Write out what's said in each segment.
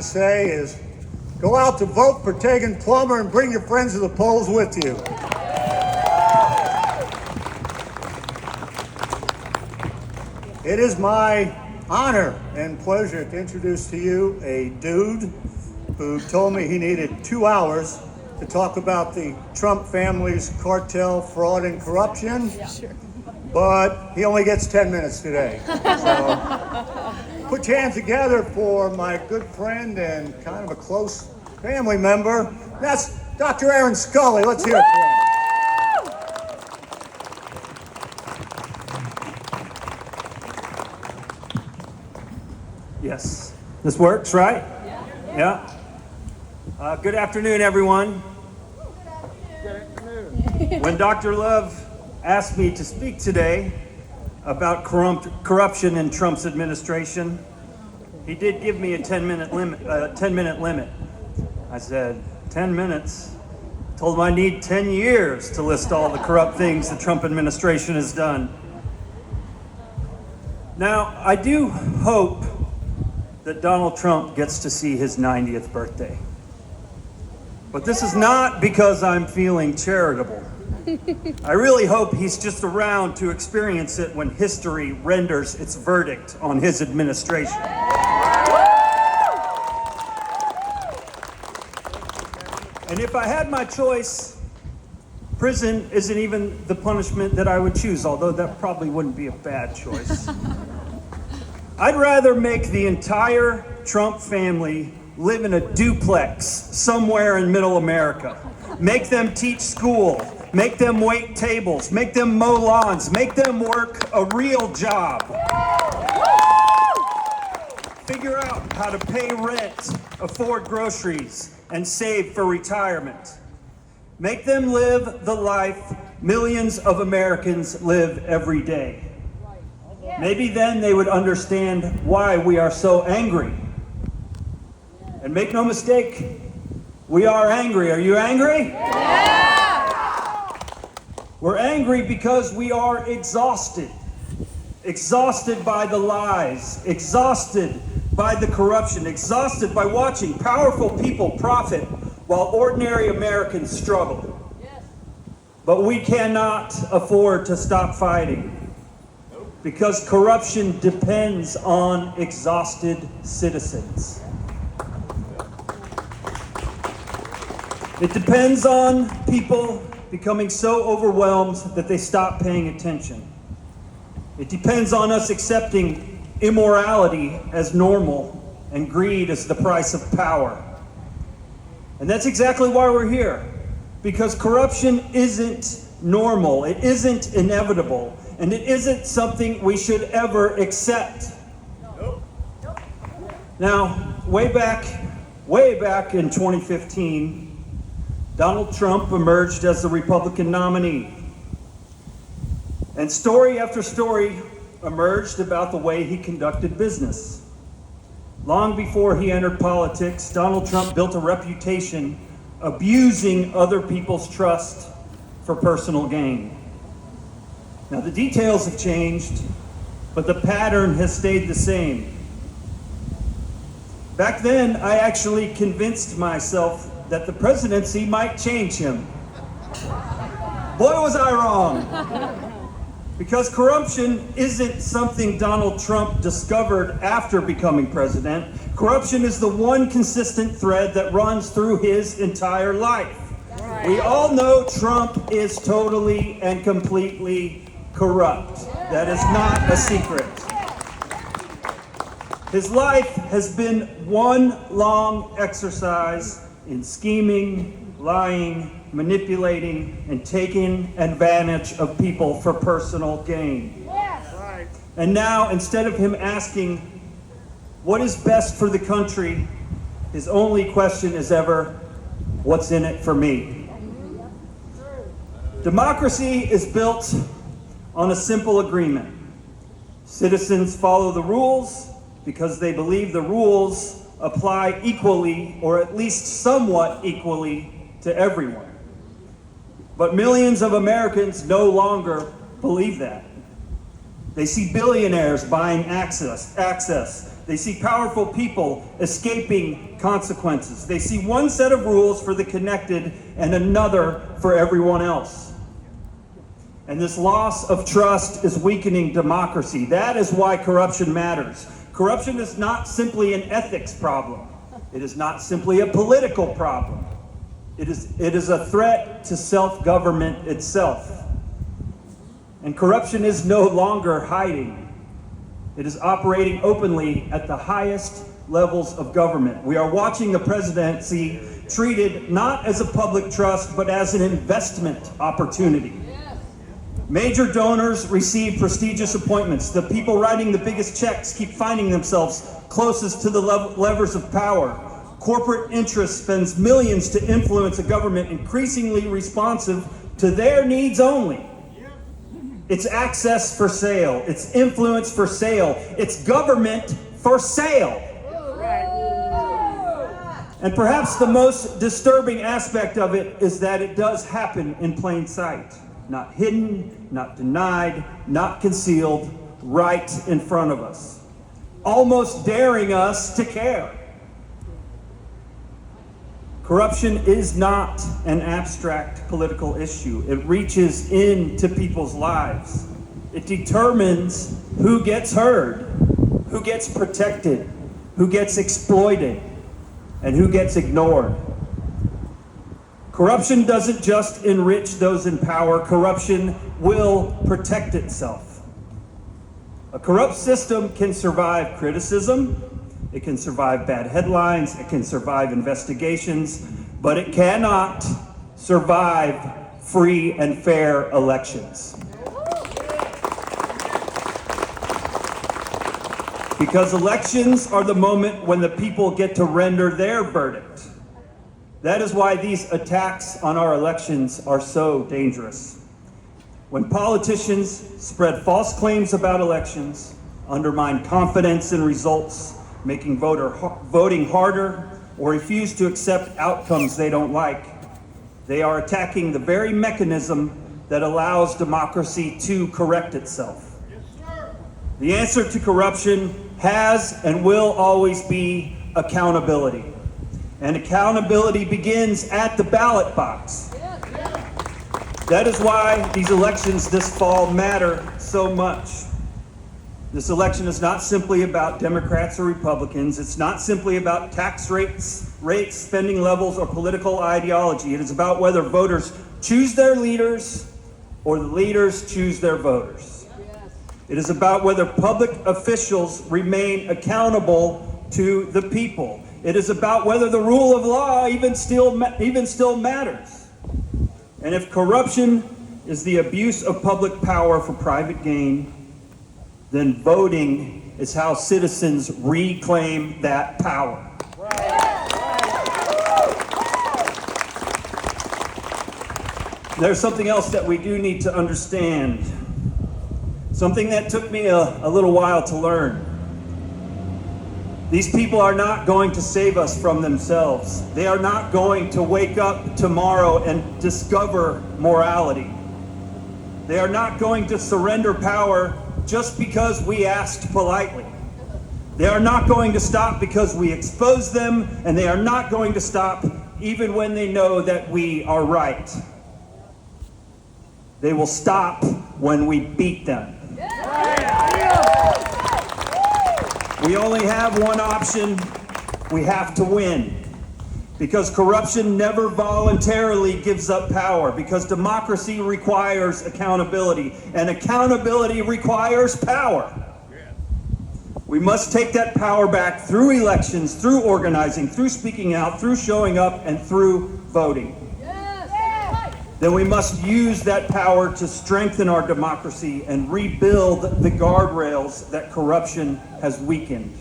say is go out to vote for Tegan Plummer and bring your friends to the polls with you. It is my honor and pleasure to introduce to you a dude who told me he needed 2 hours to talk about the Trump family's cartel, fraud, and corruption. Yeah. Sure. But he only gets 10 minutes today. So put your hands together for my good friend and kind of a close family member. That's Dr. Aaron ScuIly. Let's hear it for him. Yes, this works, right? Yeah. Good afternoon, everyone. Good afternoon. When Dr. Love asked me to speak today about corruption in Trump's administration, he did give me a 10-minute limit. I said, 10 minutes? Told him I need 10 years to list all the corrupt things the Trump administration has done. Now, I do hope that Donald Trump gets to see his 90th birthday. But this is not because I'm feeling charitable. I really hope he's just around to experience it when history renders its verdict on his administration. And if I had my choice, prison isn't even the punishment that I would choose, although that probably wouldn't be a bad choice. I'd rather make the entire Trump family live in a duplex somewhere in middle America. Make them teach school, make them wait tables, make them mow lawns, make them work a real job. Figure out how to pay rent, afford groceries, and save for retirement. Make them live the life millions of Americans live every day. Maybe then they would understand why we are so angry. And make no mistake, we are angry. Are you angry? Yeah! We're angry because we are exhausted. Exhausted by the lies, exhausted by the corruption, exhausted by watching powerful people profit while ordinary Americans struggle. Yes. But we cannot afford to stop fighting. Because corruption depends on exhausted citizens. It depends on people becoming so overwhelmed that they stop paying attention. It depends on us accepting immorality as normal and greed as the price of power. And that's exactly why we're here. Because corruption isn't normal, it isn't inevitable. And it isn't something we should ever accept. Nope. Now, way back in 2015, Donald Trump emerged as the Republican nominee. And story after story emerged about the way he conducted business. Long before he entered politics, Donald Trump built a reputation abusing other people's trust for personal gain. Now, the details have changed, but the pattern has stayed the same. Back then, I actually convinced myself that the presidency might change him. Boy, was I wrong. Because corruption isn't something Donald Trump discovered after becoming president. Corruption is the one consistent thread that runs through his entire life. Right. We all know Trump is totally and completely corrupt. That is not a secret. His life has been one long exercise in scheming, lying, manipulating, and taking advantage of people for personal gain. Yes. And now, instead of him asking, what is best for the country, his only question is ever, what's in it for me? Democracy is built on a simple agreement. Citizens follow the rules because they believe the rules apply equally, or at least somewhat equally, to everyone. But millions of Americans no longer believe that. They see billionaires buying access. They see powerful people escaping consequences. They see one set of rules for the connected and another for everyone else. And this loss of trust is weakening democracy. That is why corruption matters. Corruption is not simply an ethics problem. It is not simply a political problem. It is a threat to self-government itself. And corruption is no longer hiding. It is operating openly at the highest levels of government. We are watching the presidency treated not as a public trust, but as an investment opportunity. Major donors receive prestigious appointments. The people writing the biggest checks keep finding themselves closest to the levers of power. Corporate interest spends millions to influence a government increasingly responsive to their needs only. It's access for sale. It's influence for sale. It's government for sale. And perhaps the most disturbing aspect of it is that it does happen in plain sight. Not hidden, not denied, not concealed, right in front of us. Almost daring us to care. Corruption is not an abstract political issue. It reaches into people's lives. It determines who gets heard, who gets protected, who gets exploited, and who gets ignored. Corruption doesn't just enrich those in power. Corruption will protect itself. A corrupt system can survive criticism. It can survive bad headlines, it can survive investigations, but it cannot survive free and fair elections. Because elections are the moment when the people get to render their verdict. That is why these attacks on our elections are so dangerous. When politicians spread false claims about elections, undermine confidence in results, making voting harder, or refuse to accept outcomes they don't like, they are attacking the very mechanism that allows democracy to correct itself. The answer to corruption has and will always be accountability. And accountability begins at the ballot box. That is why these elections this fall matter so much. This election is not simply about Democrats or Republicans. It's not simply about tax rates, spending levels, or political ideology. It is about whether voters choose their leaders or the leaders choose their voters. It is about whether public officials remain accountable to the people. It is about whether the rule of law even still matters. And if corruption is the abuse of public power for private gain, then voting is how citizens reclaim that power. There's something else that we do need to understand. Something that took me a little while to learn. These people are not going to save us from themselves. They are not going to wake up tomorrow and discover morality. They are not going to surrender power just because we asked politely. They are not going to stop because we expose them, and they are not going to stop even when they know that we are right. They will stop when we beat them. We only have one option. We have to win. Because corruption never voluntarily gives up power. Because democracy requires accountability. And accountability requires power. We must take that power back through elections, through organizing, through speaking out, through showing up, and through voting. Then we must use that power to strengthen our democracy and rebuild the guardrails that corruption has weakened.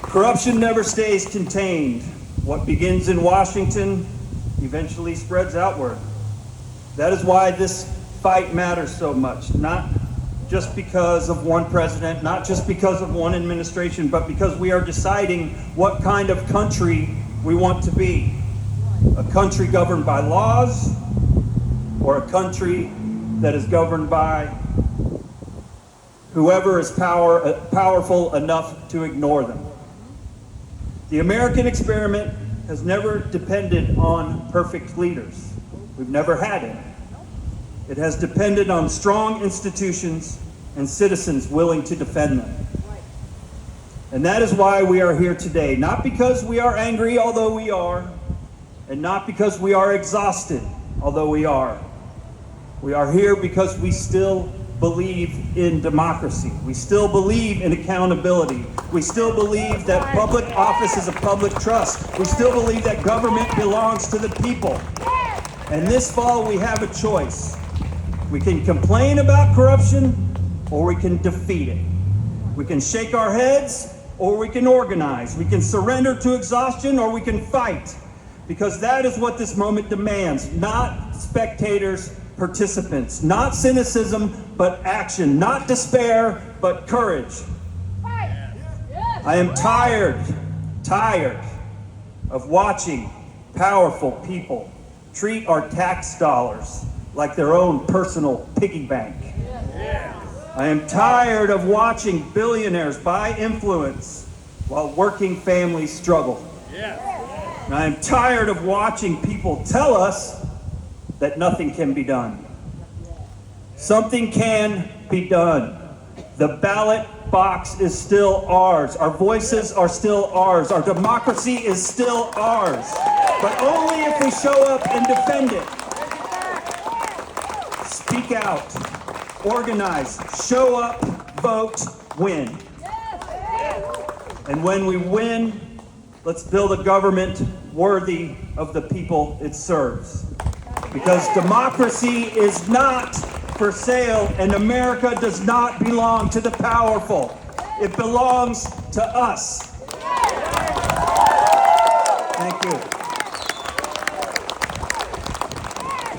Corruption never stays contained. What begins in Washington eventually spreads outward. That is why this fight matters so much, not just because of one president, not just because of one administration, but because we are deciding what kind of country we want to be. A country governed by laws, or a country that is governed by whoever is powerful enough to ignore them. The American experiment has never depended on perfect leaders. We've never had it. It has depended on strong institutions and citizens willing to defend them. And that is why we are here today, not because we are angry, although we are, and not because we are exhausted, although we are. We are here because we still believe in democracy. We still believe in accountability. We still believe that public office is a public trust. We still believe that government belongs to the people. And this fall, we have a choice. We can complain about corruption, or we can defeat it. We can shake our heads, or we can organize. We can surrender to exhaustion, or we can fight. Because that is what this moment demands. Not spectators, participants. Not cynicism, but action. Not despair, but courage. I am tired of watching powerful people treat our tax dollars like their own personal piggy bank. I am tired of watching billionaires buy influence while working families struggle. And I am tired of watching people tell us that nothing can be done. Something can be done. The ballot box is still ours. Our voices are still ours. Our democracy is still ours. But only if we show up and defend it. Speak out. Organize. Show up. Vote. Win. And when we win, let's build a government worthy of the people it serves. Because democracy is not for sale, and America does not belong to the powerful. It belongs to us.